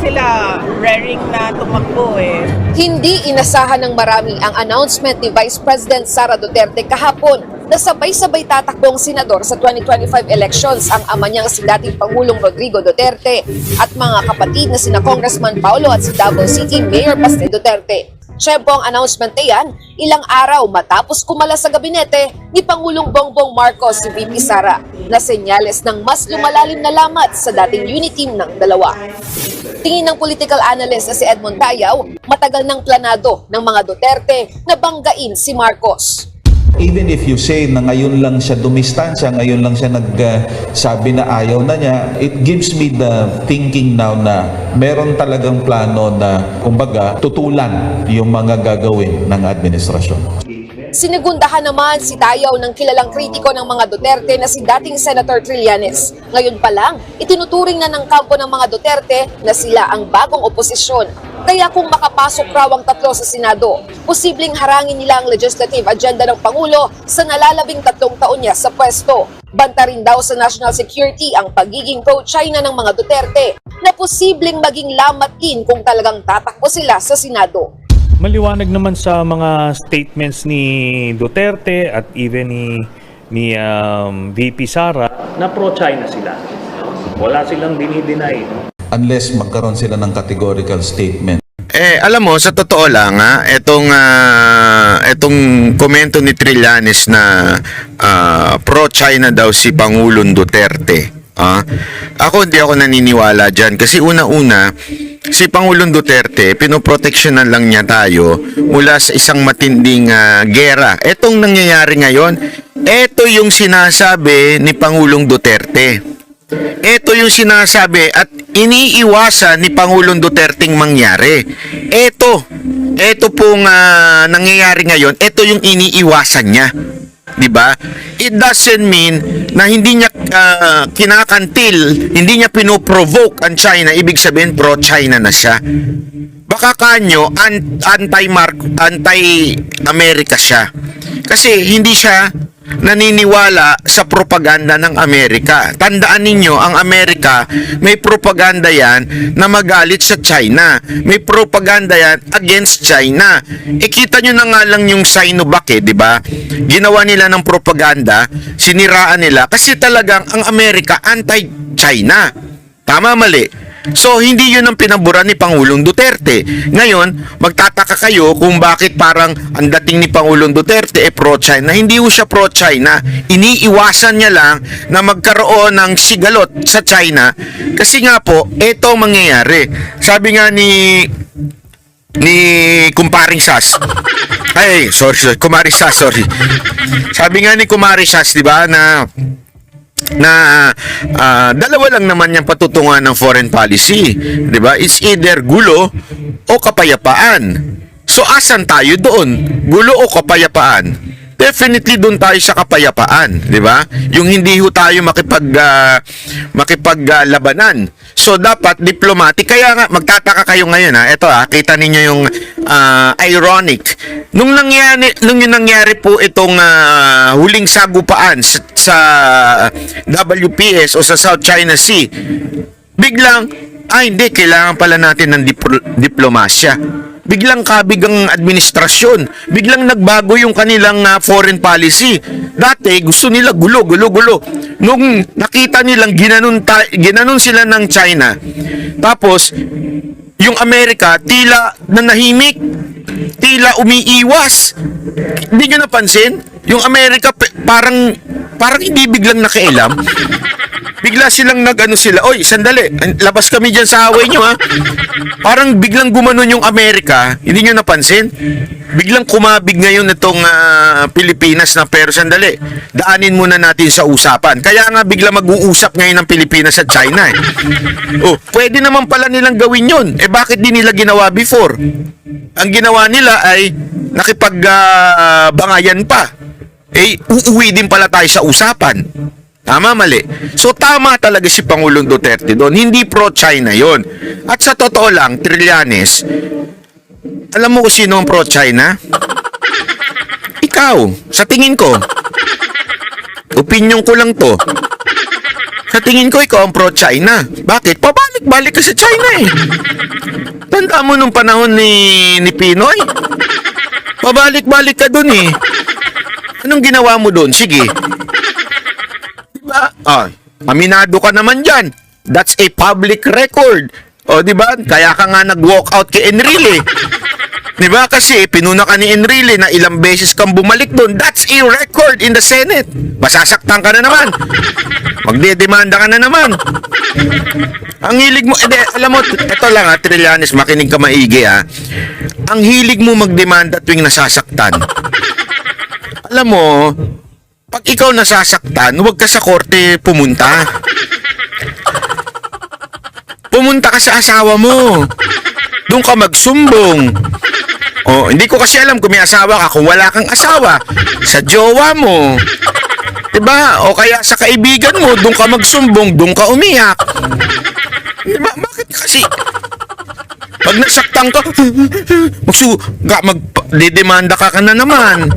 sila raring na tumakbo eh. Hindi inasahan ng marami ang announcement ni Vice President Sara Duterte kahapon na sabay-sabay tatakbong senador sa 2025 elections ang ama niyang si dating Pangulong Rodrigo Duterte at mga kapatid na sina Congressman Paulo at si Davao City Mayor Baste Duterte. Siyempre ang announcement na yan, ilang araw matapos kumala sa gabinete ni Pangulong Bongbong Marcos si VP Sara na senyales ng mas lumalalim na lamat sa dating unity team ng dalawa. Tingin ng political analyst na si Edmond Tayaw, matagal nang planado ng mga Duterte na banggain si Marcos. Even if you say na ngayon lang siya dumistansya, ngayon lang siya nagsabi na ayaw na niya, it gives me the thinking now na meron talagang plano na, kumbaga, tutulan yung mga gagawin ng administrasyon. Sinigundahan naman si Tayaw ng kilalang kritiko ng mga Duterte na si dating Senator Trillanes. Ngayon pa lang, itinuturing na ng kampo ng mga Duterte na sila ang bagong oposisyon. Kaya kung makapasok raw ang tatlo sa Senado, posibleng harangin nila ang legislative agenda ng Pangulo sa nalalabing 3 taon niya sa pwesto. Banta rin daw sa national security ang pagiging pro-China ng mga Duterte na posibleng maging lamat din kung talagang tatakbo sila sa Senado. Maliwanag naman sa mga statements ni Duterte at even ni VP Sara na pro-China sila. Wala silang dinideny. Unless magkaroon sila ng categorical statement. Alam mo, sa totoo lang, etong komento ni Trillanes na pro-China daw si Pangulong Duterte. Ako hindi ako naniniwala dyan kasi una-una, si Pangulong Duterte, pinoproteksyonan lang niya tayo mula sa isang matinding gera. Etong nangyayari ngayon, eto yung sinasabi ni Pangulong Duterte. Ito yung sinasabi at iniiwasan ni Pangulong Duterteng mangyari. Ito pong nangyayari ngayon, ito yung iniiwasan niya. 'Di ba? It doesn't mean na hindi niya kinakantil, hindi niya pinoprovoke ang China, ibig sabihin pro-China na siya. Baka kanyo anti-America siya. Kasi hindi siya naniniwala sa propaganda ng Amerika. Tandaan ninyo, ang Amerika, may propaganda yan na magalit sa China. May propaganda yan against China. Kita nyo na nga lang yung Sinovac di ba? Ginawa nila ng propaganda, siniraan nila kasi talagang ang Amerika anti-China. Tama, mali? So, hindi yun ang pinaburan ni Pangulong Duterte. Ngayon, magtataka kayo kung bakit parang ang dating ni Pangulong Duterte pro-China. Hindi ho siya pro-China. Iniiwasan niya lang na magkaroon ng sigalot sa China. Kasi nga po, ito mangyayari. Sabi nga ni Kumparing Sas. Ay, sorry. Kumaring Sas, sorry. Sabi nga ni Kumaring Sas, di ba, na dalawa lang naman yung patutungan ng foreign policy, 'di ba? It's either gulo o kapayapaan. So asan tayo doon? Gulo o kapayapaan? Definitely doon tayo sa kapayapaan, 'di ba? Yung hindi ho tayo makipaglabanan. So dapat diplomatic. Kaya nga magtataka kayo ngayon ito kita ninyo yung ironic. Nung nangyari po itong huling sagupaan sa WPS o sa South China Sea, biglang hindi kailangan pala natin ng diplomasya. Biglang kabig ang administrasyon. Biglang nagbago yung kanilang foreign policy. Dati gusto nila gulo. Nung nakita nilang ginanon sila ng China. Tapos yung Amerika tila nanahimik, tila umiiwas. Hindi nyo napansin? Yung Amerika parang hindi biglang nakialam. Bigla silang oy, sandali, labas kami dyan sa away nyo Parang biglang gumanon yung Amerika, hindi nyo napansin? Biglang kumabig ngayon itong Pilipinas na pero sandali, daanin muna natin sa usapan. Kaya nga bigla mag-uusap ngayon ng Pilipinas at China pwede naman pala nilang gawin yun. Bakit di nila ginawa before? Ang ginawa nila ay nakipagbangayan pa. Uuwi din pala tayo sa usapan. Tama, mali. So, tama talaga si Pangulong Duterte doon. Hindi pro-China yon. At sa totoo lang, Trillanes, alam mo kung sino ang pro-China? Ikaw. Sa tingin ko. Opinyon ko lang to. Sa tingin ko, ikaw ang pro-China. Bakit? Pabalik-balik ka sa China eh. Tanda mo nung panahon ni Pinoy? Pabalik-balik ka dun eh. Anong ginawa mo dun? Sige. Diba? Aminado ka naman dyan. That's a public record. O, diba? Kaya ka nga nag-walk out kay Enrile. Diba? Kasi pinuna ka ni Enrile na ilang beses kang bumalik doon. That's a record in the Senate. Masasaktan ka na naman. Magdedemanda ka na naman. Ang hilig mo, alam mo, ito lang Trillanes, makinig ka maigi Ang hilig mo magdemanda tuwing nasasaktan. Alam mo, pag ikaw nasasaktan, huwag ka sa korte pumunta. Pumunta ka sa asawa mo. Doon ka magsumbong. Hindi ko kasi alam kung may asawa ka. Kung wala kang asawa, sa jowa mo. Diba? O kaya sa kaibigan mo, doon ka magsumbong, doon ka umiyak. Diba? Bakit kasi? Pag nasaktan ka, magdedemanda ka na naman.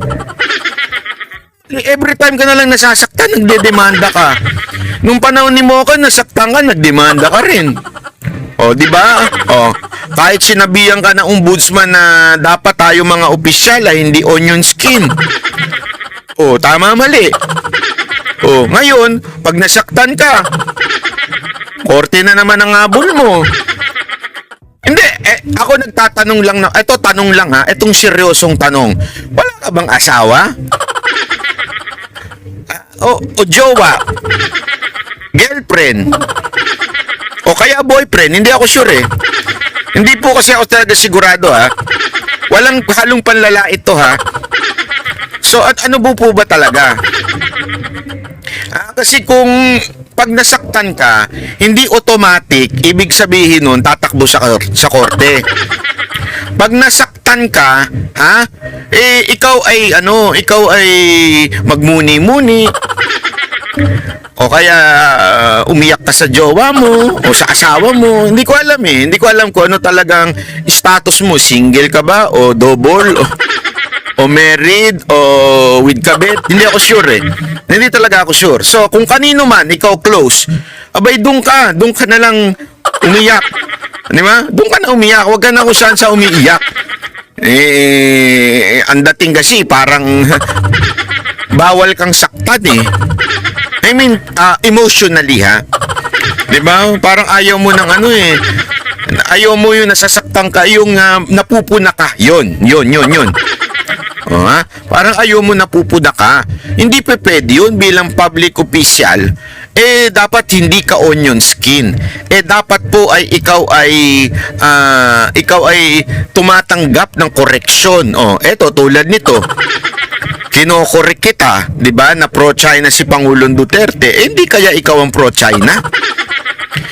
Every time ka na lang nasasaktan, nagdedemanda ka. Nung panahon ni Mocha, nasaktan ka, nagdemanda ka rin. Di ba? Kahit sinabihan ka ng ombudsman na dapat tayo mga opisyal ay hindi onion skin. Tama mali. Ngayon, pag nasaktan ka, korte na naman ang habol mo. Hindi, ako nagtatanong lang na, ito tanong lang itong seryosong tanong. Wala ka bang asawa? O jowa? Girlfriend? O kaya boyfriend? Hindi ako sure Hindi po kasi ako talaga sigurado Walang halong panlala ito So at ano po ba talaga? Kasi kung pag nasaktan ka, hindi automatic, ibig sabihin nun, tatakbo sa korte. Pag nasaktan ka, ikaw ay magmuni-muni. O kaya umiyak ka sa jowa mo o sa asawa mo. Hindi ko alam Hindi ko alam kung ano talagang status mo. Single ka ba o double o married o with kabit. Hindi ako sure Hindi talaga ako sure. So kung kanino man ikaw close, abay doon ka na lang umiyak. Di ba? Doon ka na umiyak. Huwag ka na kung saan sa umiiyak. Ang dating kasi parang bawal kang saktan I mean, emotionally Di ba? Parang ayaw mo ng ayaw mo yung nasasaktan ka, yung napupuna ka. Yun. Parang ayaw mo napupuna ka. Hindi pwede yun bilang public official. Dapat hindi ka onion skin. Dapat po ay ikaw ay tumatanggap ng correction. Eto tulad nito. Kinokorek kita, 'di ba? Na pro-China si Pangulong Duterte. Hindi kaya ikaw ang pro-China?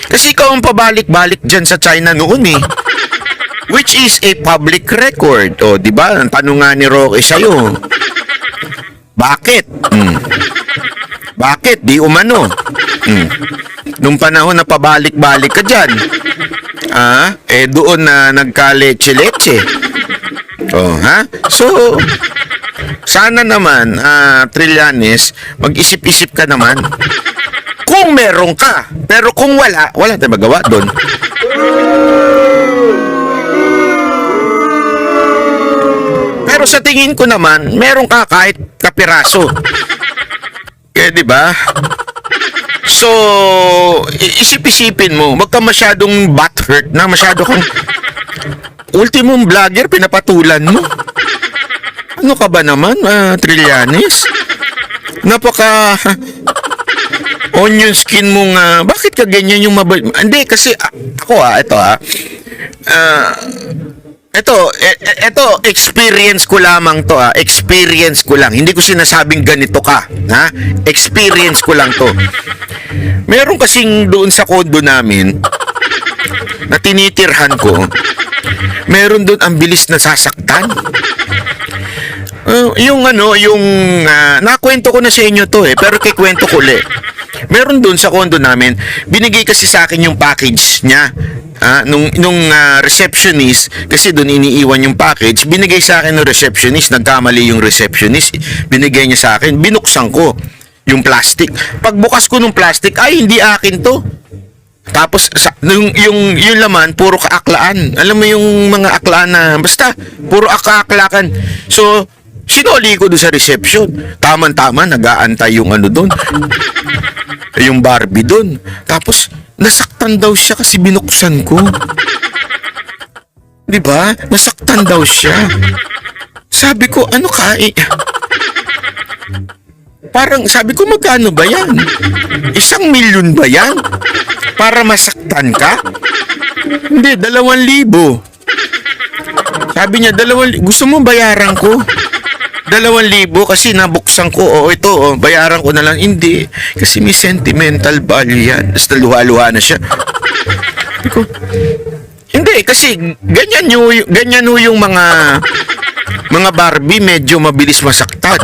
Kasi ikaw ang pabalik-balik diyan sa China noon Which is a public record. 'Di ba? Ang tanong nga ni Roque sa'yo. Bakit? Bakit? Di umano. Nung panahon na pabalik-balik ka dyan. Doon na nagka-leche-leche. So, sana naman, Trillanes, mag-isip-isip ka naman. Kung meron ka. Pero kung wala tayong magawa doon. Pero sa tingin ko naman, meron ka kahit kapiraso. Di ba? So, isip-isipin mo, wag ka masyadong butthurt na, masyado kang ultimong vlogger, pinapatulan mo. Ano ka ba naman, Trillanes? Napaka onion skin mong, bakit ka ganyan yung hindi, kasi ako ito, experience ko lamang to experience ko lang. Hindi ko sinasabing ganito ka, experience ko lang to. Meron kasing doon sa kondo namin na tinitirhan ko. Meron doon ang bilis na sasaktan. Nakwento ko na sa inyo to pero kikwento ko ulit. Meron doon sa kondo namin, binigay kasi sa akin yung package niya. Nung receptionist, kasi doon iniiwan yung package, binigay sa akin ng receptionist, nagkamali yung receptionist, binigay niya sa akin, binuksan ko. yung plastic. Pagbukas ko ng plastic, ay hindi akin to. Tapos yung laman puro kaaklaan. Alam mo yung mga aklaan na basta puro akaaklakan. So sinoli ko doon sa reception. Tama-tama nag-aantay yung ano doon. Yung Barbie doon. Tapos nasaktan daw siya kasi binuksan ko. 'Di ba? Nasaktan daw siya. Sabi ko, ano ka? Parang sabi ko, magkano ba yan? 1,000,000 ba yan? Para masaktan ka? Hindi, 2,000. Sabi niya, 2,000. Gusto mo bayaran ko? 2,000 kasi nabuksan ko. O ito, bayaran ko na lang. Hindi, kasi may sentimental value yan. Basta luha-luha na siya. Sabi ko, hindi, kasi ganyan yung mga Barbie medyo mabilis masaktan.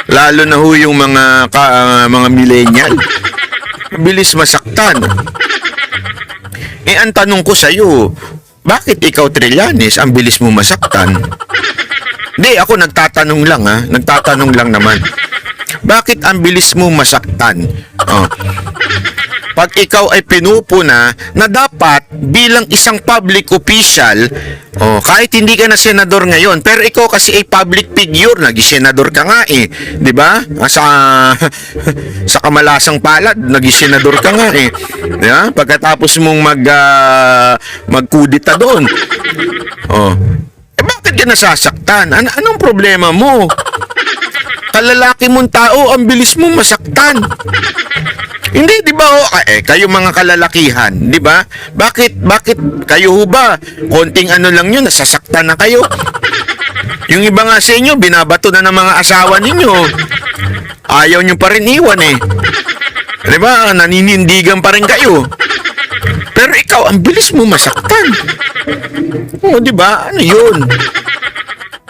Lalo na yung mga millennial. Mabilis masaktan. Ang tanong ko sa iyo, bakit ikaw, Trillanes, ang bilis mo masaktan? Hindi, ako nagtatanong lang Nagtatanong lang naman. Bakit ang bilis mo masaktan? Pag ikaw ay pinupuna na dapat bilang isang public official, kahit hindi ka na senador ngayon, pero ikaw kasi ay public figure, nag-senador ka nga 'di ba? Sa kamalasang palad, nag-senador ka nga Yeah? Pagkatapos mong magkudita doon. Bakit ka nasasaktan? Anong problema mo? Kalalaki mong tao, ang bilis mong masaktan. Hindi, di ba? Kayo mga kalalakihan, di ba? Bakit kayo ba? Konting ano lang yun, nasasaktan na kayo. Yung iba nga sa inyo, binabato na ng mga asawa ninyo. Ayaw nyo pa rin iwan Di ba? Naninindigan pa rin kayo. Pero ikaw, ang bilis mo masaktan. Di ba? Ano yun?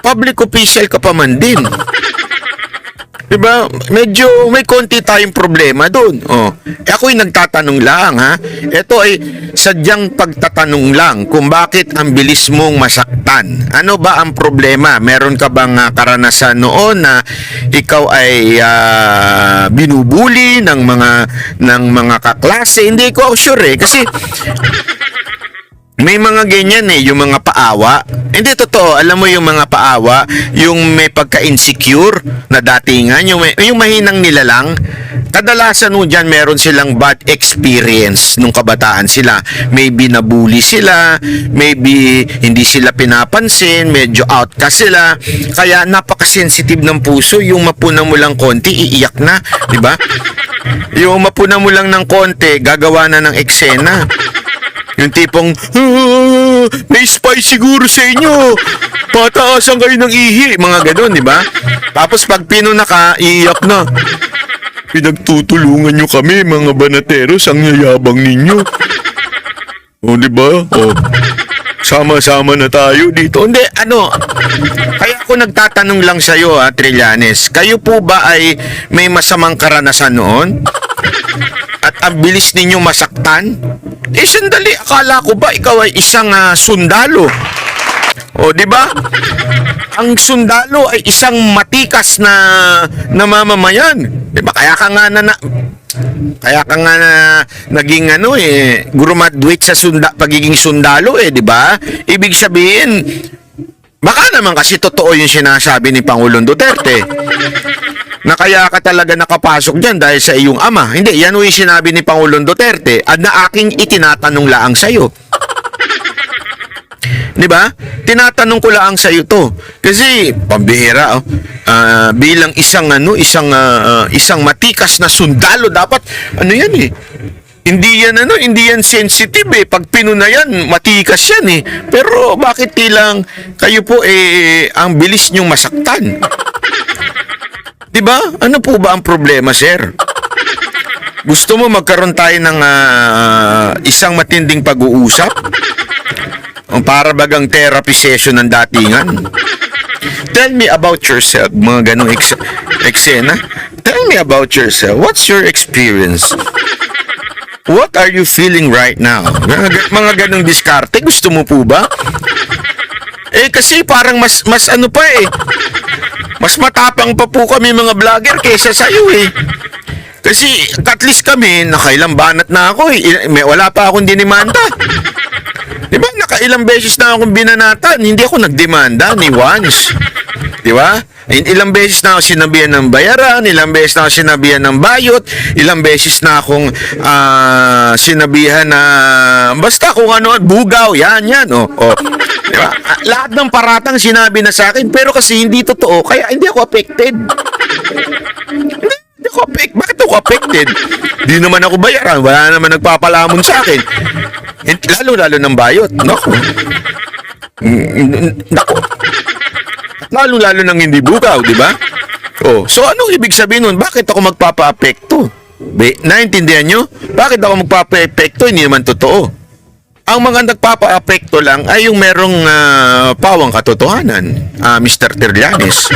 Public official ka pa man din. Diba? Medyo may konti tayong problema doon. Ako'y nagtatanong lang Ito ay sadyang pagtatanong lang kung bakit ang bilis mong masaktan. Ano ba ang problema? Meron ka bang karanasan noon na ikaw ay binubuli ng mga kaklase? Hindi ko sure kasi may mga ganyan yung mga paawa. Hindi totoo, alam mo yung mga paawa, yung may pagka-insecure na datingan, yung mahinang nilalang. Kadalasan dyan meron silang bad experience nung kabataan sila. Maybe nabully sila, maybe hindi sila pinapansin, medyo outcast sila. Kaya napaka-sensitive ng puso, yung mapuna mo lang konti, iiyak na, di ba? Yung mapuna mo lang ng konti, gagawa na ng eksena. Yung tipong, may spy siguro sa inyo. Pataasan kayo ng ihi. Mga ganun, di ba? Tapos pag pinuna ka, iiyak na. Pinagtutulungan nyo kami, mga banateros, ang yayabang ninyo. Di ba? Sama-sama na tayo dito. Hindi, kaya ako nagtatanong lang sa'yo, Trillanes. Kayo po ba ay may masamang karanasan noon? At ang bilis ninyo masaktan? Sandali, akala ko ba ikaw ay isang sundalo? Di ba? Ang sundalo ay isang matikas na namamayan. Di ba? Kaya ka nga naging graduate sa pagiging sundalo di ba? Ibig sabihin, baka naman kasi totoo yung sinasabi ni Pangulong Duterte na kaya ka talaga nakapasok dyan dahil sa iyong ama. Hindi, yan yung sinabi ni Pangulong Duterte at na aking itinatanong laang sa'yo. Di ba? Tinatanong ko laang sa'yo to. Kasi, pambihira, bilang isang matikas na sundalo, dapat, hindi yan sensitive Pag pinuna yan, matikas yan Pero, bakit tilang kayo po ang bilis nyong masaktan? Diba? Ano po ba ang problema, sir? Gusto mo magkaroon tayo ng isang matinding pag-uusap? Para bagang therapy session ng datingan? Tell me about yourself. Mga ganong eksena. Tell me about yourself. What's your experience? What are you feeling right now? Mga ganong diskarte. Gusto mo po ba? Kasi parang mas Mas matapang pa po kami mga vlogger kaysa sa'yo eh. Kasi at least kami, nakailang banat na ako eh. Wala pa akong dinimanda. Di ba? Nakailang beses na akong binanatan. Hindi ako nagdemanda ni once. Di ba? Ilang beses na ako sinabihan ng bayaran, ilang beses na ako sinabihan ng bayot, ilang beses na akong sinabihan na basta kung ano, bugaw, yan, oh. Di ba? Lahat ng paratang sinabi na sa akin, pero kasi hindi totoo, kaya hindi ako affected. Hindi ako affected. Bakit ako affected? Di naman ako bayaran, wala naman nagpapalamon sa akin. Lalo ng bayot. Naku. Lalo nang hindi bugaw, di ba? Oh, so anong ibig sabihin nun? Bakit ako magpapa-apekto? Naintindihan nyo? Bakit ako magpapa-apekto? Hindi naman totoo. Ang mga nagpapa-apekto lang ay yung merong pawang katotohanan, Mr. Terlianes.